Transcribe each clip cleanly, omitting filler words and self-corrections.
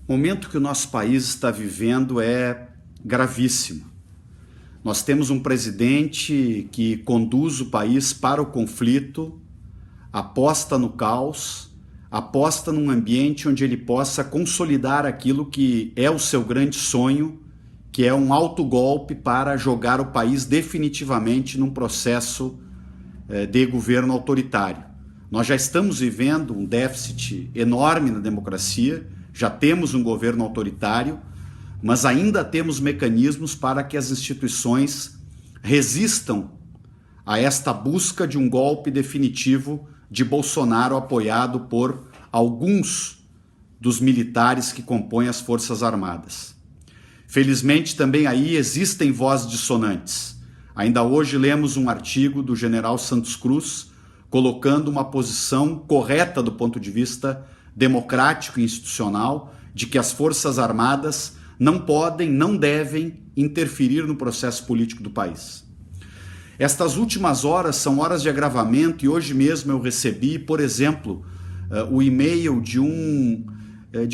O momento que o nosso país está vivendo é gravíssimo. Nós temos um presidente que conduz o país para o conflito, aposta no caos, aposta num ambiente onde ele possa consolidar aquilo que é o seu grande sonho, que é um autogolpe para jogar o país definitivamente num processo de governo autoritário. Nós já estamos vivendo um déficit enorme na democracia, já temos um governo autoritário, mas ainda temos mecanismos para que as instituições resistam a esta busca de um golpe definitivo de Bolsonaro apoiado por alguns dos militares que compõem as Forças Armadas. Felizmente também aí existem vozes dissonantes. Ainda hoje lemos um artigo do general Santos Cruz colocando uma posição correta do ponto de vista democrático e institucional de que as Forças Armadas não podem, não devem interferir no processo político do país. Estas últimas horas são horas de agravamento e hoje mesmo eu recebi, por exemplo, o e-mail de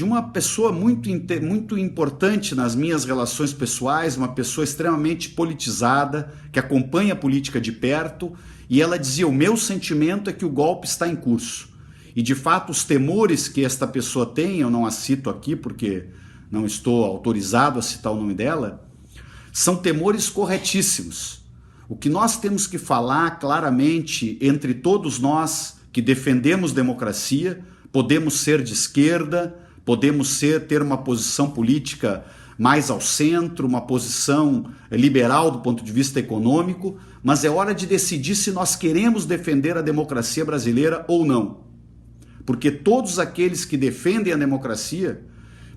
uma pessoa muito importante nas minhas relações pessoais, uma pessoa extremamente politizada, que acompanha a política de perto, e ela dizia: o meu sentimento é que o golpe está em curso. E de fato os temores que esta pessoa tem, eu não a cito aqui porque não estou autorizado a citar o nome dela, são temores corretíssimos. O que nós temos que falar claramente entre todos nós que defendemos democracia, podemos ser de esquerda, podemos ter uma posição política mais ao centro, uma posição liberal do ponto de vista econômico, mas é hora de decidir se nós queremos defender a democracia brasileira ou não. Porque todos aqueles que defendem a democracia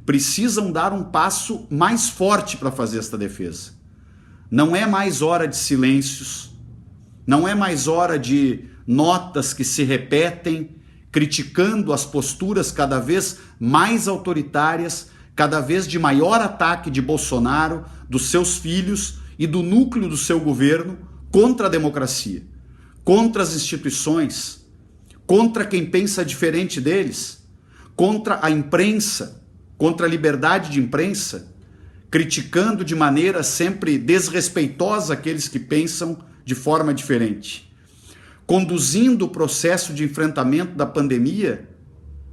precisam dar um passo mais forte para fazer esta defesa. Não é mais hora de silêncios, não é mais hora de notas que se repetem, criticando as posturas cada vez mais autoritárias, cada vez de maior ataque de Bolsonaro, dos seus filhos e do núcleo do seu governo contra a democracia, contra as instituições, contra quem pensa diferente deles, contra a imprensa, contra a liberdade de imprensa, criticando de maneira sempre desrespeitosa aqueles que pensam de forma diferente, conduzindo o processo de enfrentamento da pandemia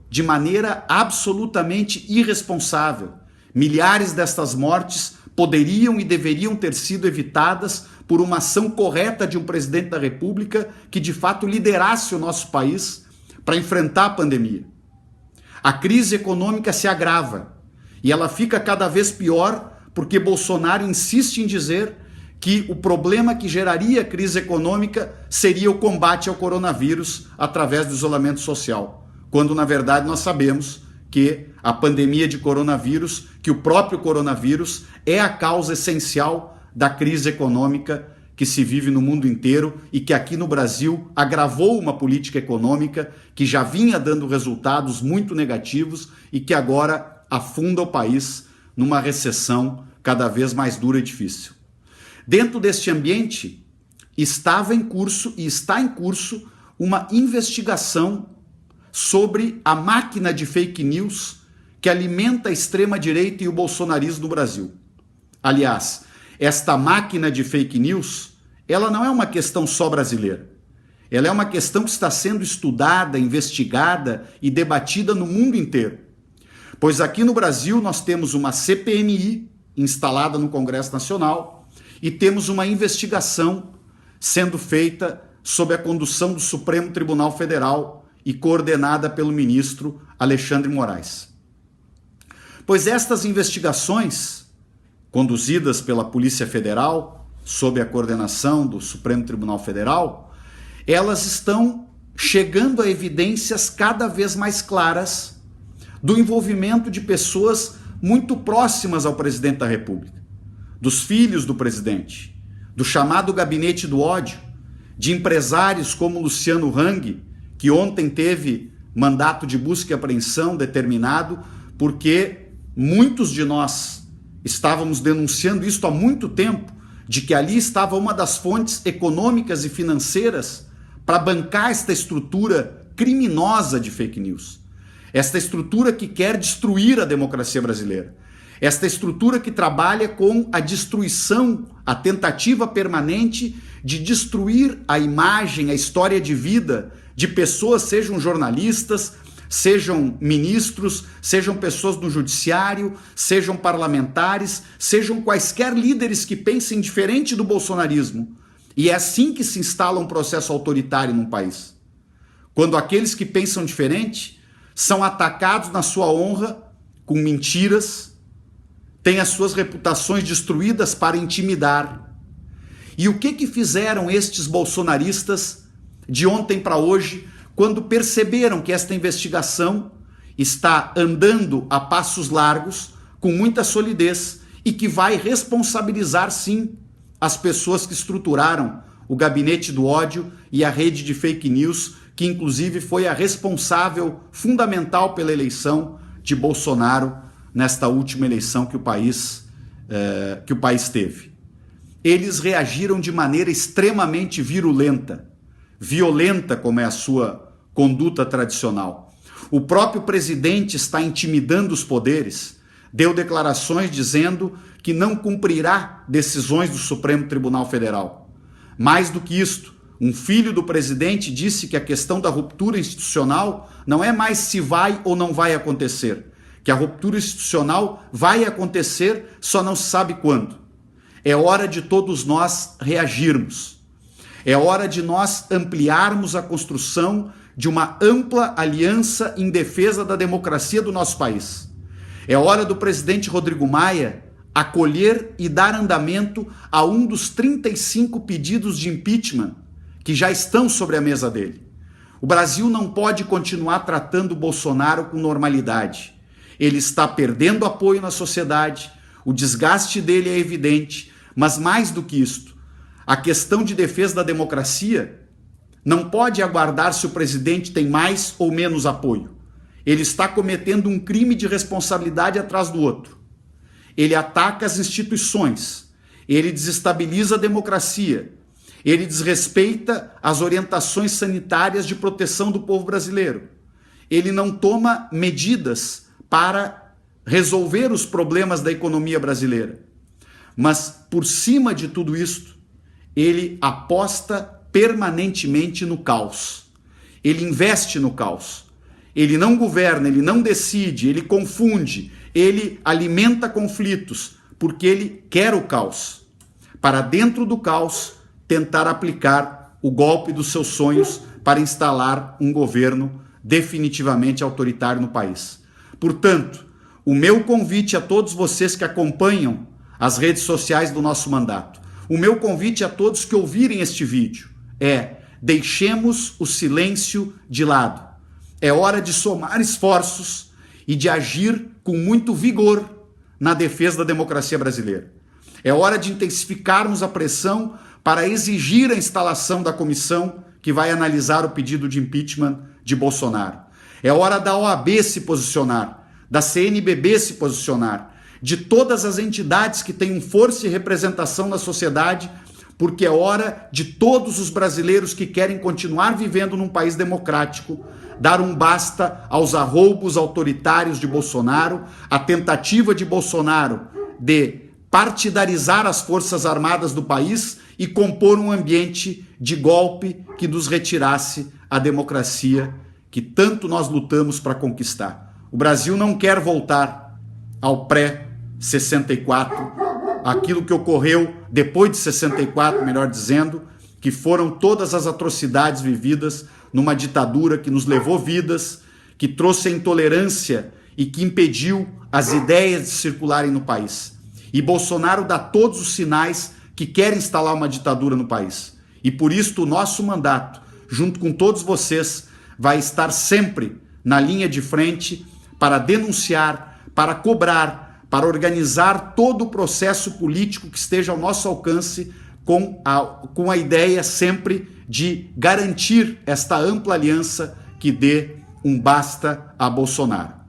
de maneira absolutamente irresponsável. Milhares destas mortes poderiam e deveriam ter sido evitadas por uma ação correta de um presidente da República que de fato liderasse o nosso país para enfrentar a pandemia. A crise econômica se agrava e ela fica cada vez pior porque Bolsonaro insiste em dizer que o problema que geraria a crise econômica seria o combate ao coronavírus através do isolamento social, quando na verdade nós sabemos que a pandemia de coronavírus, que o próprio coronavírus é a causa essencial da crise econômica que se vive no mundo inteiro e que aqui no Brasil agravou uma política econômica que já vinha dando resultados muito negativos e que agora afunda o país numa recessão cada vez mais dura e difícil. Dentro deste ambiente, estava em curso e está em curso uma investigação sobre a máquina de fake news que alimenta a extrema-direita e o bolsonarismo no Brasil. Aliás, esta máquina de fake news, ela não é uma questão só brasileira. Ela é uma questão que está sendo estudada, investigada e debatida no mundo inteiro. Pois aqui no Brasil nós temos uma CPMI instalada no Congresso Nacional e temos uma investigação sendo feita sob a condução do Supremo Tribunal Federal e coordenada pelo ministro Alexandre Moraes. Pois estas investigações, conduzidas pela Polícia Federal, sob a coordenação do Supremo Tribunal Federal, elas estão chegando a evidências cada vez mais claras do envolvimento de pessoas muito próximas ao presidente da República, dos filhos do presidente, do chamado gabinete do ódio, de empresários como Luciano Hang, que ontem teve mandato de busca e apreensão determinado, porque muitos de nós estávamos denunciando isso há muito tempo, de que ali estava uma das fontes econômicas e financeiras para bancar esta estrutura criminosa de fake news. esta estrutura que quer destruir a democracia brasileira, esta estrutura que trabalha com a destruição, a tentativa permanente de destruir a imagem, a história de vida de pessoas, sejam jornalistas, sejam ministros, sejam pessoas do judiciário, sejam parlamentares, sejam quaisquer líderes que pensem diferente do bolsonarismo. E é assim que se instala um processo autoritário num país. Quando aqueles que pensam diferente são atacados na sua honra com mentiras, têm as suas reputações destruídas para intimidar. E o que fizeram estes bolsonaristas de ontem para hoje, quando perceberam que esta investigação está andando a passos largos, com muita solidez, e que vai responsabilizar, sim, as pessoas que estruturaram o gabinete do ódio e a rede de fake news, que inclusive foi a responsável fundamental pela eleição de Bolsonaro nesta última eleição que o país teve. Eles reagiram de maneira extremamente virulenta, violenta como é a sua conduta tradicional. O próprio presidente está intimidando os poderes, deu declarações dizendo que não cumprirá decisões do Supremo Tribunal Federal. Mais do que isto, um filho do presidente disse que a questão da ruptura institucional não é mais se vai ou não vai acontecer, que a ruptura institucional vai acontecer, só não se sabe quando. É hora de todos nós reagirmos. É hora de nós ampliarmos a construção de uma ampla aliança em defesa da democracia do nosso país. É hora do presidente Rodrigo Maia acolher e dar andamento a um dos 35 pedidos de impeachment que já estão sobre a mesa dele. O Brasil não pode continuar tratando o Bolsonaro com normalidade. Ele está perdendo apoio na sociedade, o desgaste dele é evidente, mas mais do que isto, a questão de defesa da democracia não pode aguardar se o presidente tem mais ou menos apoio. Ele está cometendo um crime de responsabilidade atrás do outro. Ele ataca as instituições, ele desestabiliza a democracia, ele desrespeita as orientações sanitárias de proteção do povo brasileiro. Ele não toma medidas para resolver os problemas da economia brasileira. Mas, por cima de tudo isto, ele aposta permanentemente no caos. Ele investe no caos. Ele não governa, ele não decide, ele confunde, ele alimenta conflitos, porque ele quer o caos. Para dentro do caos, tentar aplicar o golpe dos seus sonhos para instalar um governo definitivamente autoritário no país. Portanto, o meu convite a todos vocês que acompanham as redes sociais do nosso mandato, o meu convite a todos que ouvirem este vídeo é: deixemos o silêncio de lado. É hora de somar esforços e de agir com muito vigor na defesa da democracia brasileira. É hora de intensificarmos a pressão para exigir a instalação da comissão que vai analisar o pedido de impeachment de Bolsonaro. É hora da OAB se posicionar, da CNBB se posicionar, de todas as entidades que tenham força e representação na sociedade, porque é hora de todos os brasileiros que querem continuar vivendo num país democrático dar um basta aos arroubos autoritários de Bolsonaro, a tentativa de Bolsonaro de partidarizar as Forças Armadas do país e compor um ambiente de golpe que nos retirasse a democracia que tanto nós lutamos para conquistar. O Brasil não quer voltar ao pré-64, aquilo que ocorreu depois de 64, melhor dizendo, que foram todas as atrocidades vividas numa ditadura que nos levou vidas, que trouxe a intolerância e que impediu as ideias de circularem no país. E Bolsonaro dá todos os sinais que quer instalar uma ditadura no país. E por isso o nosso mandato, junto com todos vocês, vai estar sempre na linha de frente para denunciar, para cobrar, para organizar todo o processo político que esteja ao nosso alcance, com a ideia sempre de garantir esta ampla aliança que dê um basta a Bolsonaro.